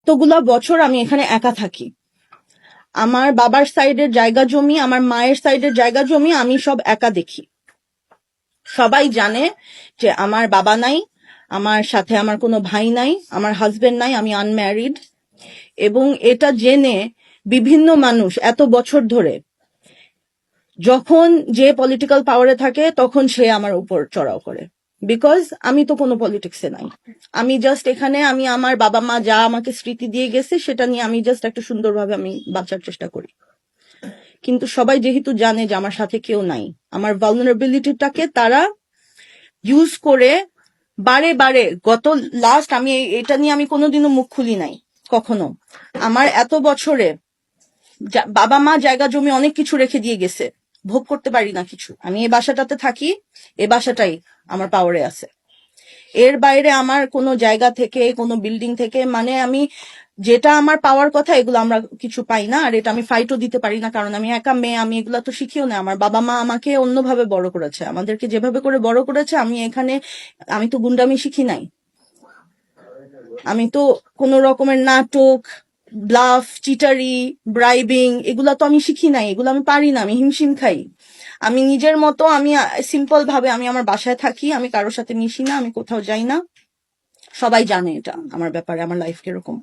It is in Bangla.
এতগুলা বছর আমি এখানে একা থাকি। আমার বাবার সাইডের জায়গা জমি, আমার মায়ের সাইডের জায়গা জমি আমি সব একা দেখি। সবাই জানে যে আমার বাবা নাই, আমার সাথে আমার কোনো ভাই নাই, আমার হাজবেন্ড নাই, আমি আনম্যারিড। এবং এটা জেনে বিভিন্ন মানুষ এত বছর ধরে যখন যে পলিটিক্যাল পাওয়ারে থাকে তখন সে আমার উপর চড়াও করে, বিকজ আমি তো কোনো পলিটিক্সে নাই। আমি জাস্ট এখানে আমি আমার বাবা মা যা আমাকে স্মৃতি দিয়ে গেছে সেটা নিয়ে আমি জাস্ট একটা সুন্দরভাবে আমি বাঁচার চেষ্টা করি। কিন্তু সবাই যেহেতু জানে যে আমার সাথে কেউ নাই, আমার ভালনারেবিলিটিটাকে তারা ইউজ করে বারে বারে গত লাস্ট আমি এটা নিয়ে আমি কোনোদিনও মুখ খুলি নাই কখনো। আমার এত বছরে বাবা মা জায়গা জমি অনেক কিছু রেখে দিয়ে গেছে, ভোগ করতে পারি না কিছু। আমি এই বাসাটাতে থাকি, এই বাসাটাই আমার পাওয়ারে আছে। এর বাইরে আমার কোনো জায়গা থেকে কোনো বিল্ডিং থেকে মানে আমি যেটা আমার পাওয়ার কথা এগুলো আমরা কিছু পাই না। আর এটা আমি ফাইটও দিতে পারি না, কারণ আমি একা মেয়ে, আমি এগুলা তো শিখিও না। আমার বাবা মা আমাকে অন্যভাবে বড় করেছে, আমাদেরকে যেভাবে করে বড় করেছে আমি এখানে আমি তো গুন্ডামি শিখি নাই, আমি তো কোন রকমের নাটক, ব্লাফ, চিটারি, ব্রাইবিং এগুলা তো আমি শিখি নাই, এগুলো আমি পারি না, আমি হিমশিম খাই। আমি নিজের মতো আমি সিম্পল ভাবে আমি আমার বাসায় থাকি, আমি কারোর সাথে মিশি না, আমি কোথাও যাই না। সবাই জানে এটা আমার ব্যাপারে, আমার লাইফ কিরকম।